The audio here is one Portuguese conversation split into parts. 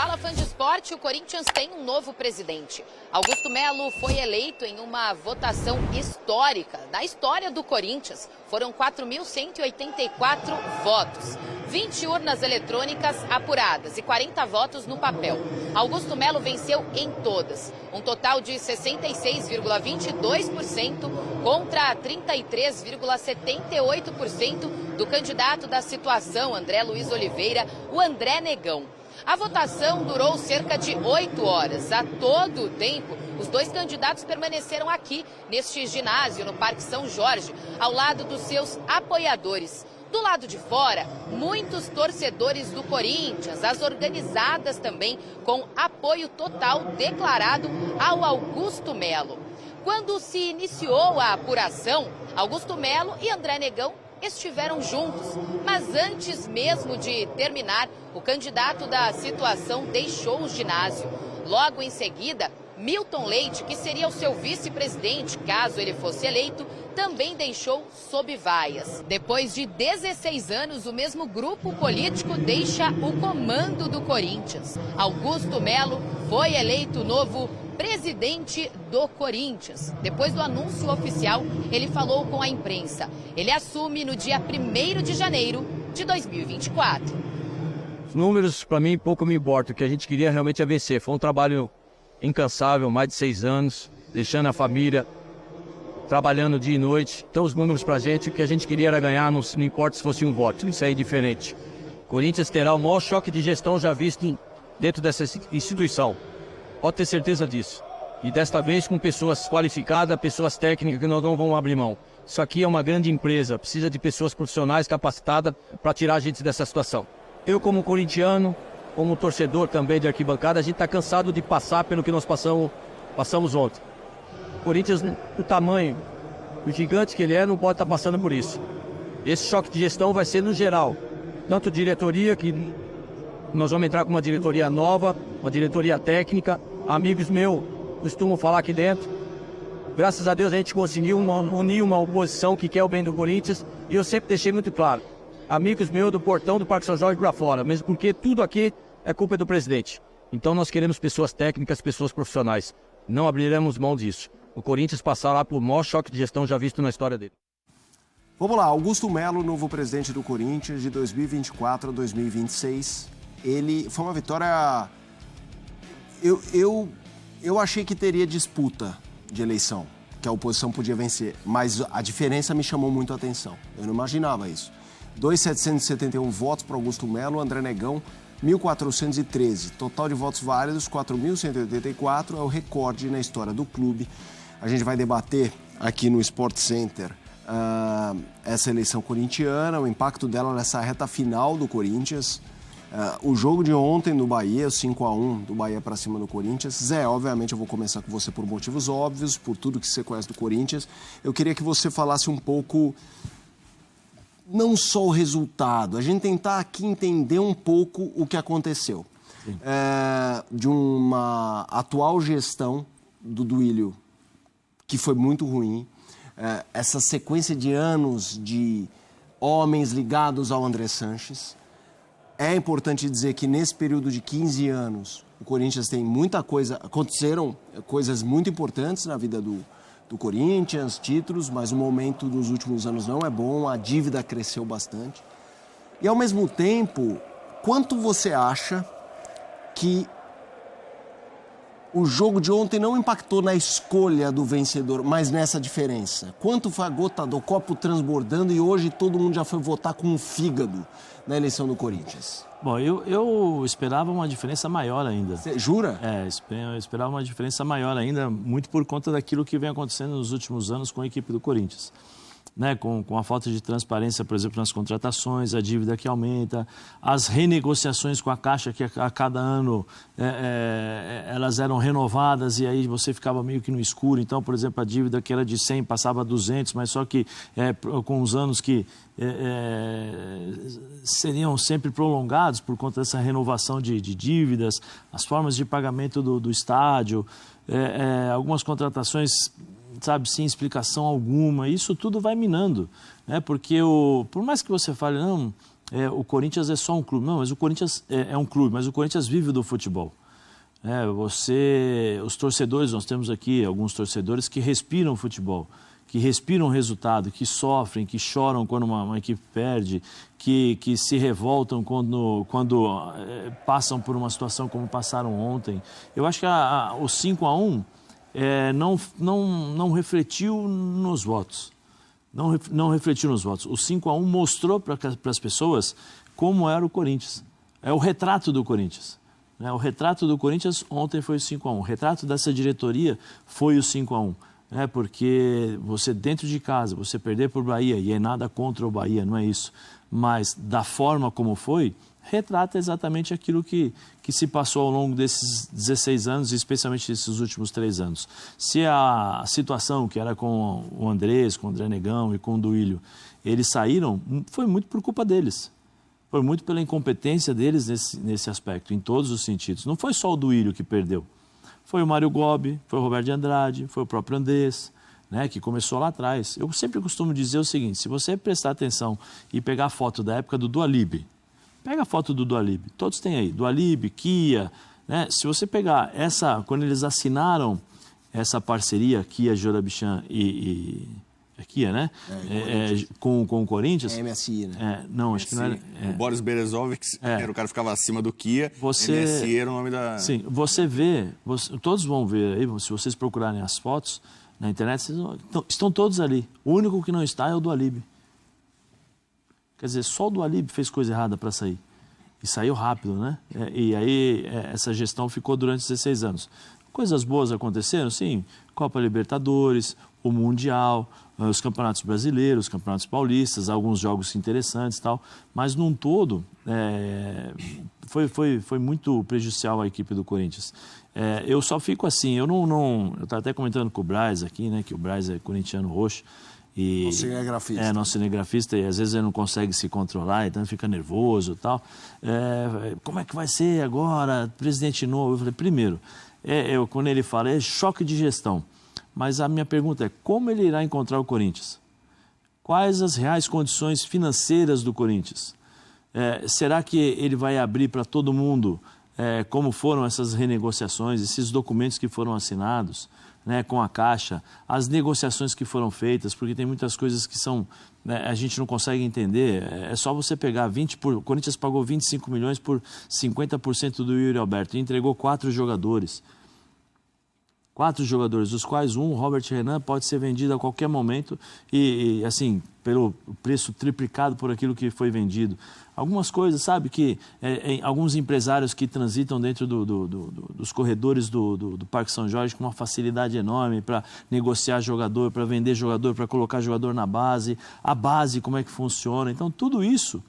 Fala, fã de esporte, o Corinthians tem um novo presidente. Augusto Melo foi eleito em uma votação histórica. Na história do Corinthians, foram 4.184 votos. 20 urnas eletrônicas apuradas e 40 votos no papel. Augusto Melo venceu em todas. Um total de 66,22% contra 33,78% do candidato da situação, André Luiz Oliveira, o André Negão. A votação durou cerca de 8 horas. A todo o tempo, os dois candidatos permaneceram aqui, neste ginásio, no Parque São Jorge, ao lado dos seus apoiadores. Do lado de fora, muitos torcedores do Corinthians, as organizadas também, com apoio total declarado ao Augusto Melo. Quando se iniciou a apuração, Augusto Melo e André Negão estiveram juntos, mas antes mesmo de terminar, o candidato da situação deixou o ginásio. Logo em seguida, Milton Leite, que seria o seu vice-presidente, caso ele fosse eleito, também deixou sob vaias. Depois de 16 anos, o mesmo grupo político deixa o comando do Corinthians. Augusto Melo foi eleito novo presidente do Corinthians. Depois do anúncio oficial, ele falou com a imprensa. Ele assume no dia 1º de janeiro de 2024. Os números, para mim, pouco me importam. O que a gente queria realmente é vencer. Foi um trabalho incansável, mais de 6 anos, deixando a família, trabalhando dia e noite. Então, os números para a gente, o que a gente queria era ganhar, não importa se fosse um voto. Isso aí é diferente. O Corinthians terá o maior choque de gestão já visto dentro dessa instituição. Pode ter certeza disso. E desta vez com pessoas qualificadas, pessoas técnicas que nós não vamos abrir mão. Isso aqui é uma grande empresa, precisa de pessoas profissionais capacitadas para tirar a gente dessa situação. Eu, como corintiano, como torcedor também de arquibancada, a gente está cansado de passar pelo que nós passamos ontem. O Corinthians, o tamanho, o gigante que ele é, não pode estar passando por isso. Esse choque de gestão vai ser no geral. Tanto diretoria, que nós vamos entrar com uma diretoria nova, uma diretoria técnica. Amigos meus costumam falar aqui dentro. Graças a Deus a gente conseguiu unir uma oposição que quer o bem do Corinthians. E eu sempre deixei muito claro. Amigos meus do portão do Parque São Jorge para fora. Mesmo porque tudo aqui é culpa do presidente. Então nós queremos pessoas técnicas, pessoas profissionais. Não abriremos mão disso. O Corinthians passará por maior choque de gestão já visto na história dele. Vamos lá, Augusto Melo, novo presidente do Corinthians de 2024 a 2026. Ele foi uma vitória... Eu achei que teria disputa de eleição, que a oposição podia vencer, mas a diferença me chamou muito a atenção. Eu não imaginava isso. 2.771 votos para Augusto Melo, André Negão, 1.413. Total de votos válidos, 4.184, é o recorde na história do clube. A gente vai debater aqui no Sport Center essa eleição corintiana, o impacto dela nessa reta final do Corinthians. O jogo de ontem do Bahia, o 5-1 do Bahia para cima do Corinthians. Zé, obviamente eu vou começar com você por motivos óbvios, por tudo que você conhece do Corinthians. Eu queria que você falasse um pouco, não só o resultado, a gente tentar aqui entender um pouco o que aconteceu. De uma atual gestão do Duílio, que foi muito ruim, essa sequência de anos de homens ligados ao André Sanches. É importante dizer que nesse período de 15 anos, o Corinthians tem muita coisa, aconteceram coisas muito importantes na vida do Corinthians, títulos, mas o momento dos últimos anos não é bom, a dívida cresceu bastante. E ao mesmo tempo, quanto você acha que o jogo de ontem não impactou na escolha do vencedor, mas nessa diferença? Quanto foi a gota do copo transbordando e hoje todo mundo já foi votar com o fígado na eleição do Corinthians? Bom, eu esperava uma diferença maior ainda. Você jura? Eu esperava uma diferença maior ainda, muito por conta daquilo que vem acontecendo nos últimos anos com a equipe do Corinthians. Né, com a falta de transparência, por exemplo, nas contratações, a dívida que aumenta, as renegociações com a Caixa, que a cada ano elas eram renovadas e aí você ficava meio que no escuro. Então, por exemplo, a dívida que era de 100 passava a 200, mas só que com os anos que seriam sempre prolongados por conta dessa renovação de dívidas, as formas de pagamento do estádio, algumas contratações sabe, sem explicação alguma. Isso tudo vai minando, né? Porque por mais que você fale, não, o Corinthians é só um clube. Não, mas o Corinthians é um clube, mas o Corinthians vive do futebol. Os torcedores, nós temos aqui alguns torcedores que respiram futebol, que respiram resultado, que sofrem, que choram quando uma equipe perde, que se revoltam quando passam por uma situação como passaram ontem. Eu acho que o 5-1 não refletiu nos votos. Não refletiu nos votos. O 5-1 mostrou para as pessoas como era o Corinthians. É o retrato do Corinthians. O retrato do Corinthians ontem foi o 5-1. O retrato dessa diretoria foi o 5-1. Porque você dentro de casa, você perder por Bahia, e é nada contra o Bahia, não é isso, mas da forma como foi, retrata exatamente aquilo que se passou ao longo desses 16 anos, especialmente nesses últimos 3 anos. Se a situação que era com o Andrés, com o André Negão e com o Duílio, eles saíram, foi muito por culpa deles. Foi muito pela incompetência deles nesse aspecto, em todos os sentidos. Não foi só o Duílio que perdeu. Foi o Mário Gobi, foi o Roberto de Andrade, foi o próprio Andrés, que começou lá atrás. Eu sempre costumo dizer o seguinte, se você prestar atenção e pegar a foto da época do Dualib, pega a foto do Dualib, todos têm aí, Dualib, Kia, se você pegar quando eles assinaram essa parceria, Kia, Jorabichan e Kia, né? Com o Corinthians. MSI, né? Não, acho que não era. O Boris Berezovic era o cara que ficava acima do Kia. MSI era o nome da. Sim, você vê, todos vão ver aí, se vocês procurarem as fotos na internet, estão todos ali. O único que não está é o Dualib. Quer dizer, só o Dualib fez coisa errada para sair. E saiu rápido, né? E aí essa gestão ficou durante 16 anos. Coisas boas aconteceram, sim. Copa Libertadores, o Mundial, os campeonatos brasileiros, os campeonatos paulistas, alguns jogos interessantes e tal. Mas, num todo, foi muito prejudicial à equipe do Corinthians. Eu só fico assim, eu estava até comentando com o Braz aqui, né? Que o Braz é corintiano roxo. Nosso cinegrafista. Nosso cinegrafista, e às vezes ele não consegue se controlar, então fica nervoso e tal. Como é que vai ser agora, presidente novo? Eu falei, primeiro, quando ele fala, é choque de gestão. Mas a minha pergunta é, como ele irá encontrar o Corinthians? Quais as reais condições financeiras do Corinthians? Será que ele vai abrir para todo mundo como foram essas renegociações, esses documentos que foram assinados, com a Caixa, as negociações que foram feitas, porque tem muitas coisas que a gente não consegue entender. É só você pegar o Corinthians pagou 25 milhões por 50% do Yuri Alberto e entregou 4 jogadores. 4 jogadores, dos quais o Robert Renan pode ser vendido a qualquer momento e assim, pelo preço triplicado por aquilo que foi vendido. Algumas coisas, sabe, que alguns empresários que transitam dentro dos corredores do Parque São Jorge com uma facilidade enorme para negociar jogador, para vender jogador, para colocar jogador na base, a base, como é que funciona. Então, tudo isso,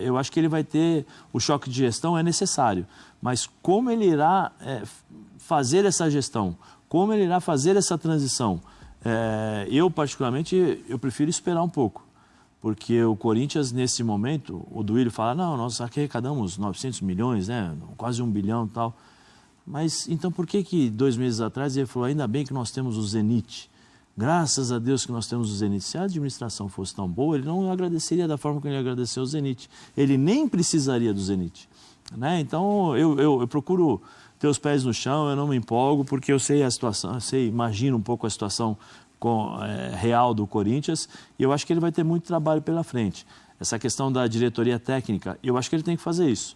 eu acho que ele vai ter, o choque de gestão é necessário, mas como ele irá fazer essa gestão, como ele irá fazer essa transição, eu particularmente, eu prefiro esperar um pouco. Porque o Corinthians, nesse momento, o Duílio fala, não, nós arrecadamos 900 milhões, né, quase 1 bilhão e tal. Mas, então, por que 2 meses atrás ele falou, ainda bem que nós temos o Zenit? Graças a Deus que nós temos o Zenit. Se a administração fosse tão boa, ele não agradeceria da forma que ele agradeceu o Zenit. Ele nem precisaria do Zenit. Então, eu procuro ter os pés no chão, eu não me empolgo, porque eu sei a situação, imagino um pouco a situação real do Corinthians, e eu acho que ele vai ter muito trabalho pela frente. Essa questão da diretoria técnica, eu acho que ele tem que fazer isso.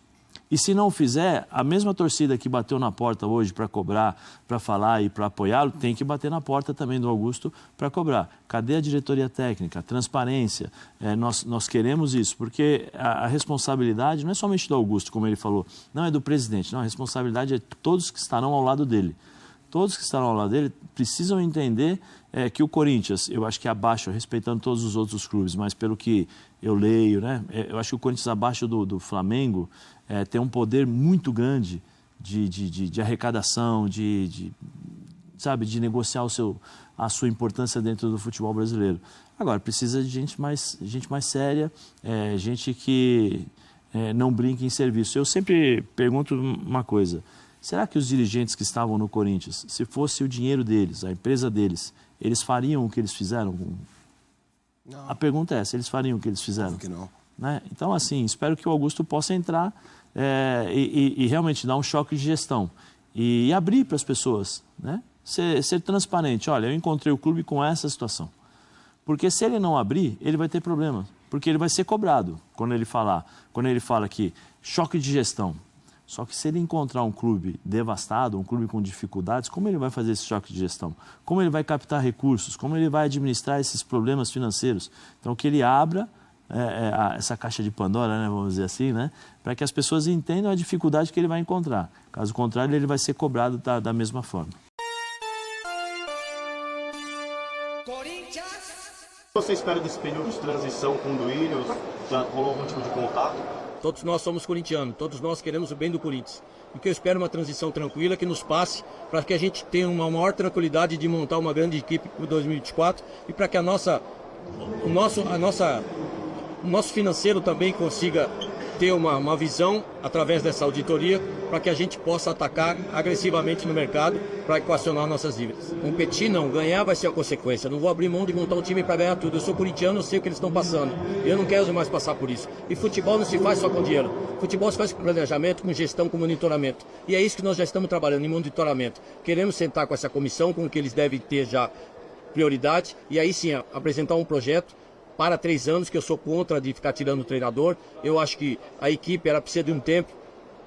E se não fizer, a mesma torcida que bateu na porta hoje para cobrar, para falar e para apoiá-lo, tem que bater na porta também do Augusto para cobrar. Cadê a diretoria técnica? Transparência. Nós queremos isso, porque a responsabilidade não é somente do Augusto, como ele falou, não é do presidente, não, a responsabilidade é de todos que estarão ao lado dele. Todos que estarão ao lado dele precisam entender que o Corinthians, eu acho que abaixo, respeitando todos os outros clubes, mas pelo que eu leio, eu acho que o Corinthians abaixo do Flamengo tem um poder muito grande de arrecadação, de negociar a sua importância dentro do futebol brasileiro. Agora, precisa de gente mais séria, gente que não brinca em serviço. Eu sempre pergunto uma coisa, Será que os dirigentes que estavam no Corinthians, se fosse o dinheiro deles, a empresa deles, eles fariam o que eles fizeram? Não. A pergunta é essa, eles fariam o que eles fizeram? Claro que não. Né? Então, assim, espero que o Augusto possa entrar e realmente dar um choque de gestão e abrir para as pessoas, né? Ser transparente. Olha, eu encontrei o clube com essa situação. Porque se ele não abrir, ele vai ter problema. Porque ele vai ser cobrado quando ele fala que choque de gestão. Só que se ele encontrar um clube devastado, um clube com dificuldades, como ele vai fazer esse choque de gestão? Como ele vai captar recursos? Como ele vai administrar esses problemas financeiros? Então, que ele abra essa caixa de Pandora, né, vamos dizer assim, né, para que as pessoas entendam a dificuldade que ele vai encontrar. Caso contrário, ele vai ser cobrado da mesma forma. Você espera desse período de transição com o Duílio? Já rolou algum tipo de contato? Todos nós somos corintianos, todos nós queremos o bem do Corinthians. E que eu espero uma transição tranquila que nos passe para que a gente tenha uma maior tranquilidade de montar uma grande equipe para 2024 e para que o nosso financeiro também consiga ter uma visão através dessa auditoria para que a gente possa atacar agressivamente no mercado para equacionar nossas dívidas. Competir não, ganhar vai ser a consequência. Não vou abrir mão de montar um time para ganhar tudo. Eu sou corintiano, eu sei o que eles estão passando. Eu não quero mais passar por isso. E futebol não se faz só com dinheiro. Futebol se faz com planejamento, com gestão, com monitoramento. E é isso que nós já estamos trabalhando, em monitoramento. Queremos sentar com essa comissão, com o que eles devem ter já prioridade, e aí sim apresentar um projeto para 3 anos, que eu sou contra de ficar tirando o treinador. Eu acho que a equipe ela precisa de um tempo.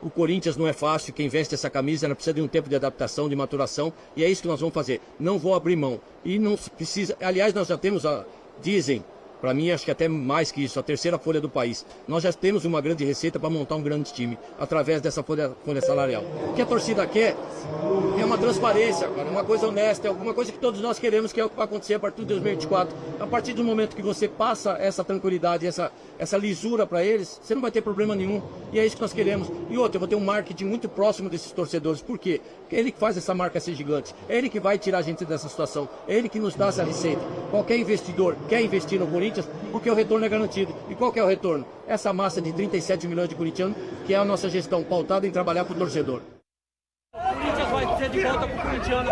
O Corinthians não é fácil, quem veste essa camisa ela precisa de um tempo de adaptação, de maturação, e é isso que nós vamos fazer. Não vou abrir mão. E não precisa. Aliás, nós já temos dizem, para mim, acho que até mais que isso, a terceira folha do país. Nós já temos uma grande receita para montar um grande time, através dessa folha salarial. O que a torcida quer é uma transparência, cara, uma coisa honesta, é alguma coisa que todos nós queremos, que é o que vai acontecer a partir de 2024. A partir do momento que você passa essa tranquilidade, essa lisura para eles, você não vai ter problema nenhum. E é isso que nós queremos. E outra, eu vou ter um marketing muito próximo desses torcedores. Por quê? Porque é ele que faz essa marca ser gigante. É ele que vai tirar a gente dessa situação. É ele que nos dá essa receita. Qualquer investidor quer investir no Corinthians, porque o retorno é garantido. E qual que é o retorno? Essa massa de 37 milhões de corintianos, que é a nossa gestão pautada em trabalhar para o torcedor. O Corinthians vai ser de volta para o corintiano.